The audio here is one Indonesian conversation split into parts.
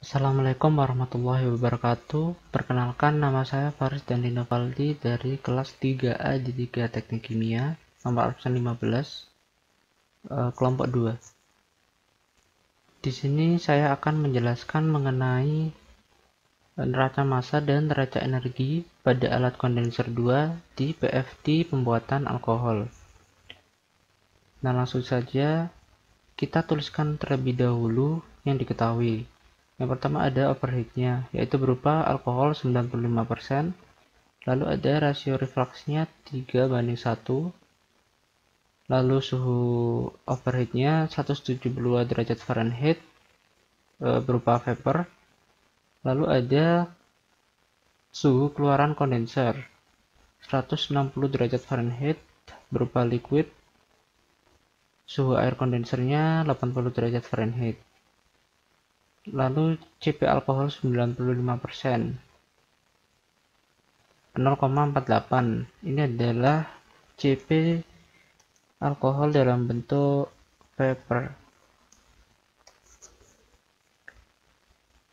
Assalamualaikum warahmatullahi wabarakatuh. Perkenalkan, nama saya Faris dan Dinovaldi dari kelas 3A di 3 Teknik Kimia, nomor absen 15, kelompok 2. Di sini saya akan menjelaskan mengenai neraca massa dan neraca energi pada alat kondenser 2 di PFT pembuatan alkohol. Nah, langsung saja kita tuliskan terlebih dahulu yang diketahui. Yang pertama ada overheatnya, yaitu berupa alkohol 95%, lalu ada rasio refluksnya 3:1, lalu suhu overheatnya 172 derajat Fahrenheit berupa vapor, lalu ada suhu keluaran kondenser 160 derajat Fahrenheit berupa liquid, suhu air kondensernya 80 derajat Fahrenheit. Lalu CP alkohol 95%, 0,48. Ini adalah CP alkohol dalam bentuk vapor.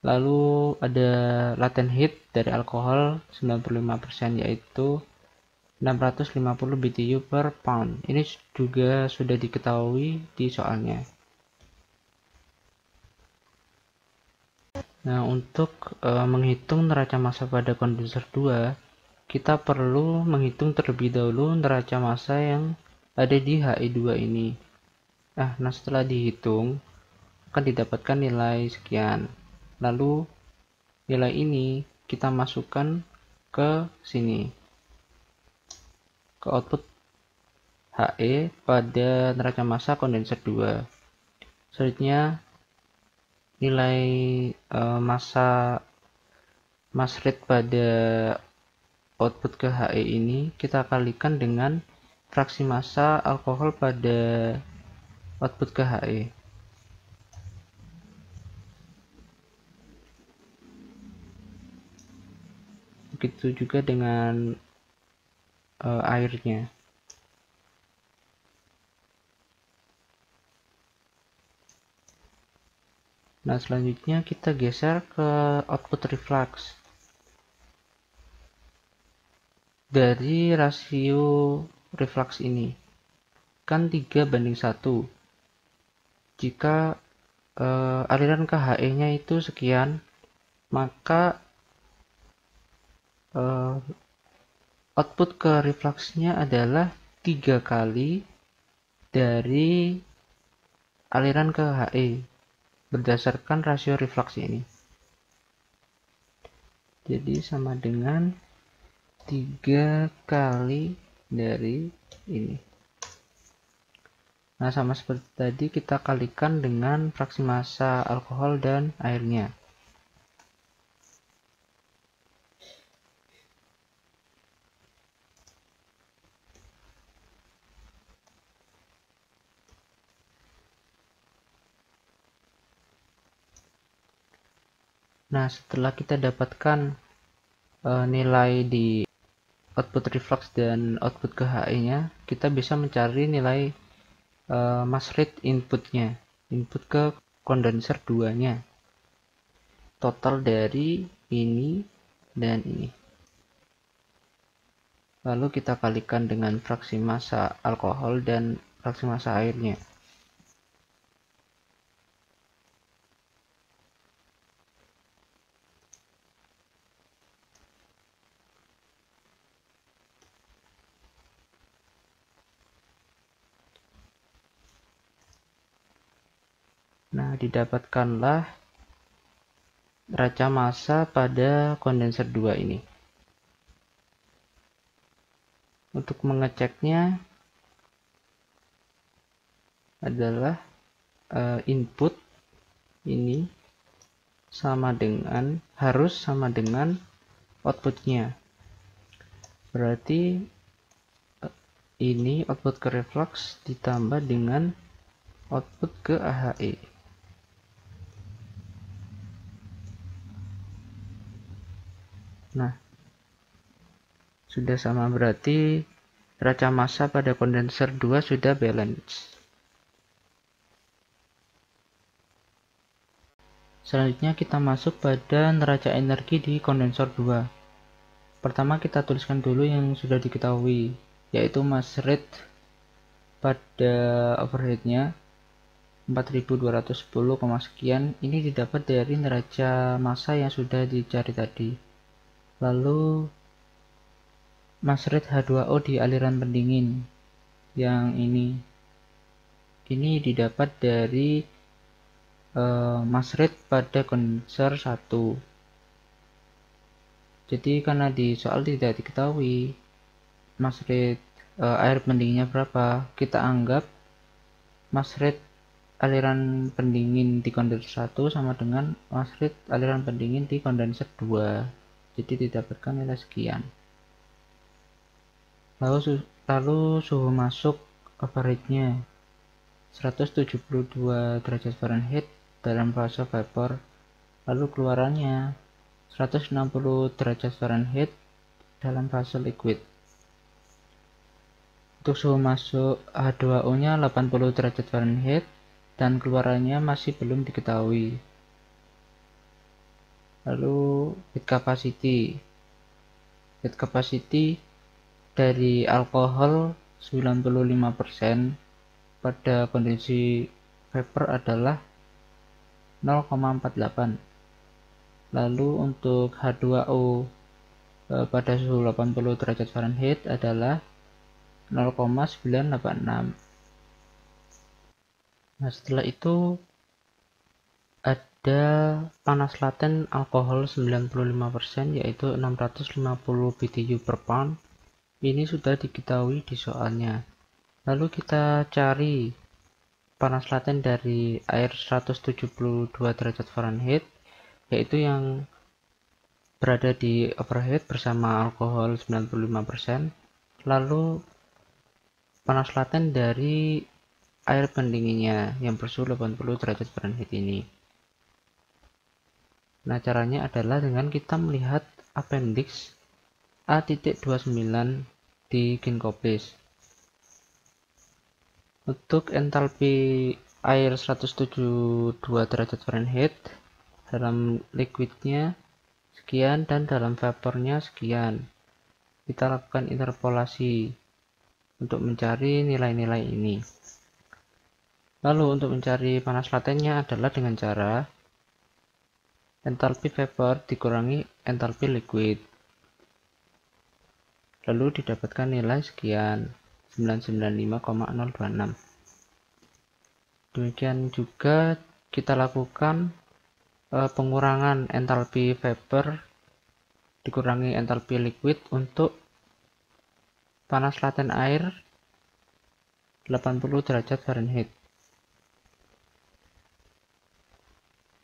Lalu ada latent heat dari alkohol 95%, yaitu 650 BTU per pound. Ini juga sudah diketahui di soalnya. Nah, untuk menghitung neraca massa pada kondenser 2, kita perlu menghitung terlebih dahulu neraca massa yang ada di HE2 ini. Nah, setelah dihitung akan didapatkan nilai sekian. Lalu nilai ini kita masukkan ke sini, ke output HE pada neraca massa kondenser 2. Selanjutnya nilai massa mass rate pada output ke HE ini kita kalikan dengan fraksi massa alkohol pada output ke HE. Begitu juga dengan airnya. Nah, selanjutnya kita geser ke output reflux. Dari rasio reflux ini kan 3:1. Jika aliran ke HE-nya itu sekian, maka output ke refluxnya adalah 3 kali dari aliran ke HE berdasarkan rasio reflux ini. Jadi sama dengan 3 kali dari ini. Nah, sama seperti tadi kita kalikan dengan fraksi massa alkohol dan airnya. Nah, setelah kita dapatkan nilai di output reflux dan output ke HE-nya, kita bisa mencari nilai mass rate inputnya, input ke kondenser 2-nya. Total dari ini dan ini. Lalu kita kalikan dengan fraksi massa alkohol dan fraksi massa airnya. Nah, didapatkanlah neraca massa pada kondenser 2 ini. Untuk mengeceknya adalah input ini harus sama dengan outputnya. Berarti ini output ke reflux ditambah dengan output ke AHE. Nah, sudah sama, berarti neraca massa pada kondenser 2 sudah balance. Selanjutnya kita masuk pada neraca energi di kondensor 2. Pertama kita tuliskan dulu yang sudah diketahui, yaitu mass rate pada overheadnya 4210, sekian. Ini didapat dari neraca massa yang sudah dicari tadi. Lalu mass rate H2O di aliran pendingin yang ini didapat dari mass rate pada kondensor 1. Jadi karena di soal tidak diketahui mass rate air pendinginnya berapa, kita anggap mass rate aliran pendingin di kondensor 1 sama dengan mass rate aliran pendingin di kondensor 2. Jadi didapatkan nilai sekian. Lalu suhu masuk overheadnya 172 derajat Fahrenheit dalam fase vapor. Lalu keluarannya 160 derajat Fahrenheit dalam fase liquid. Untuk suhu masuk H2O nya 80 derajat Fahrenheit dan keluarannya masih belum diketahui. Lalu heat capacity dari alkohol 95% pada kondisi vapor adalah 0,48. Lalu untuk H2O pada suhu 80 derajat Fahrenheit adalah 0,986. Nah, setelah itu ada panas laten alkohol 95%, yaitu 650 BTU per pound. Ini sudah diketahui di soalnya. Lalu kita cari panas laten dari air 172 derajat Fahrenheit, yaitu yang berada di overhead bersama alkohol 95%. Lalu panas laten dari air pendinginnya yang bersuhu 80 derajat Fahrenheit ini. Nah, caranya adalah dengan kita melihat appendix A.29 di Ginkgo-Base. Untuk entalpi air 172 derajat Fahrenheit dalam liquidnya sekian dan dalam vapornya sekian. Kita lakukan interpolasi untuk mencari nilai-nilai ini. Lalu untuk mencari panas latennya adalah dengan cara entalpi vapor dikurangi entalpi liquid. Lalu didapatkan nilai sekian, 995,026. Demikian juga kita lakukan pengurangan entalpi vapor dikurangi entalpi liquid untuk panas laten air 80 derajat Fahrenheit.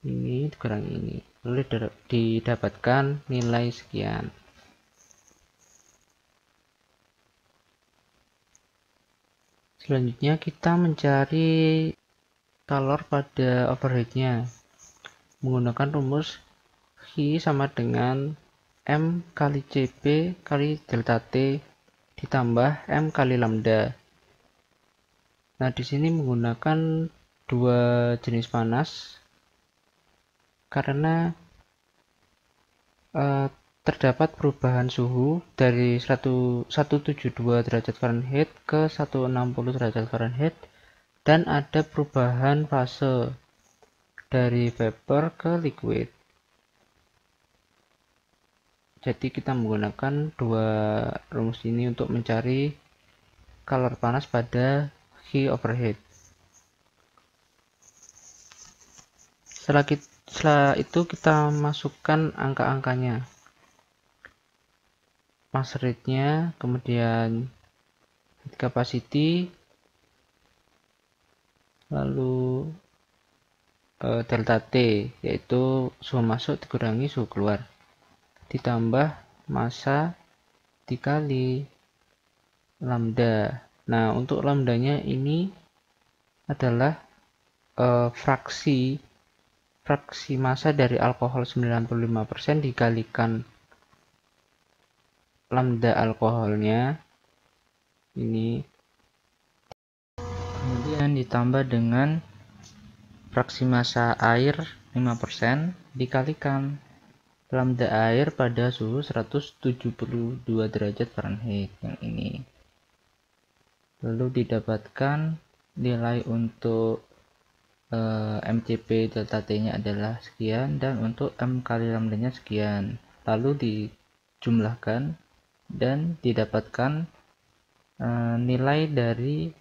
Ini dikurangi ini, lalu didapatkan nilai sekian. Selanjutnya kita mencari kalor pada overheadnya menggunakan rumus Q sama dengan M kali Cp kali delta T ditambah M kali lambda. Nah, di sini menggunakan dua jenis panas karena terdapat perubahan suhu dari 172 derajat Fahrenheit ke 160 derajat Fahrenheit dan ada perubahan fase dari vapor ke liquid. Jadi kita menggunakan dua rumus ini untuk mencari kalor panas pada Q overhead. Setelah itu kita masukkan angka-angkanya. Mass rate-nya, kemudian heat capacity, lalu delta T, yaitu suhu masuk dikurangi suhu keluar, ditambah massa dikali lambda. Nah, untuk lambdanya ini adalah fraksi massa dari alkohol 95% dikalikan lambda alkoholnya ini, kemudian ditambah dengan fraksi massa air 5% dikalikan lambda air pada suhu 172 derajat Fahrenheit yang ini. Lalu didapatkan nilai untuk MCP delta T-nya adalah sekian dan untuk M kali lambdanya sekian. Lalu dijumlahkan dan didapatkan nilai dari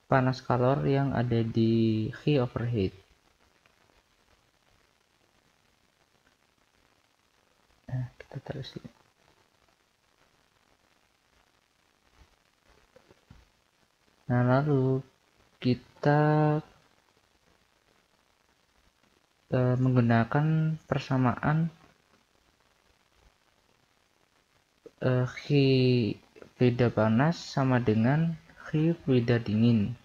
panas kalor yang ada di heat overheat. Nah, kita taruh sini. Nah, lalu kita menggunakan persamaan heat fluida panas sama dengan heat fluida dingin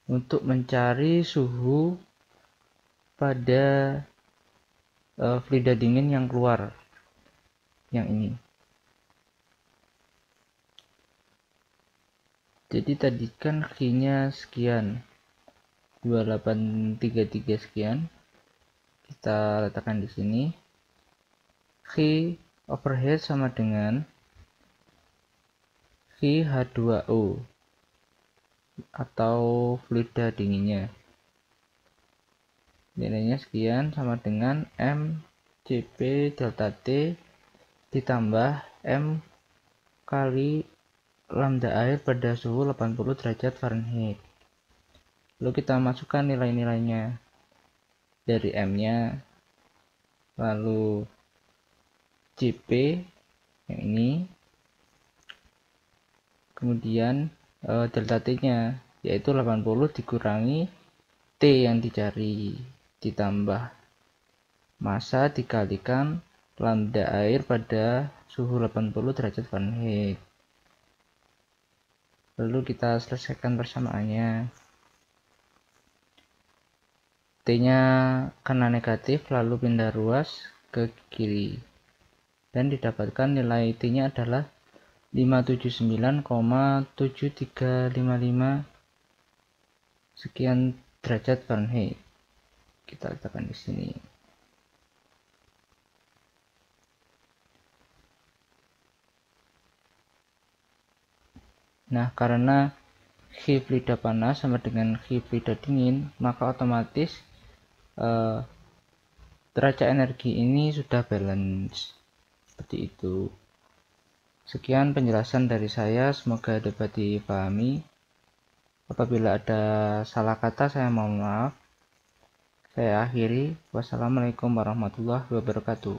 untuk mencari suhu pada fluida dingin yang keluar yang ini. Jadi tadi kan Q-nya sekian 2833 sekian, kita letakkan di sini. Q overhead sama dengan Q H2O atau fluida dinginnya, nilainya sekian sama dengan MCP delta T ditambah M kali lambda air pada suhu 80 derajat Fahrenheit. Lalu kita masukkan nilai-nilainya dari M-nya, lalu CP yang ini, kemudian delta T-nya yaitu 80 dikurangi T yang dicari ditambah massa dikalikan lambda air pada suhu 80 derajat Fahrenheit. Lalu kita selesaikan persamaannya. T-nya karena negatif lalu pindah ruas ke kiri dan didapatkan nilai T-nya adalah 579,7355 sekian derajat Fahrenheit. Kita letakkan di sini. Nah, karena heat fluida panas sama dengan heat fluida dingin, maka otomatis derajat energi ini sudah balance. Seperti itu. Sekian penjelasan dari saya, semoga dapat dipahami. Apabila ada salah kata, saya mohon maaf. Saya akhiri. Wassalamualaikum warahmatullahi wabarakatuh.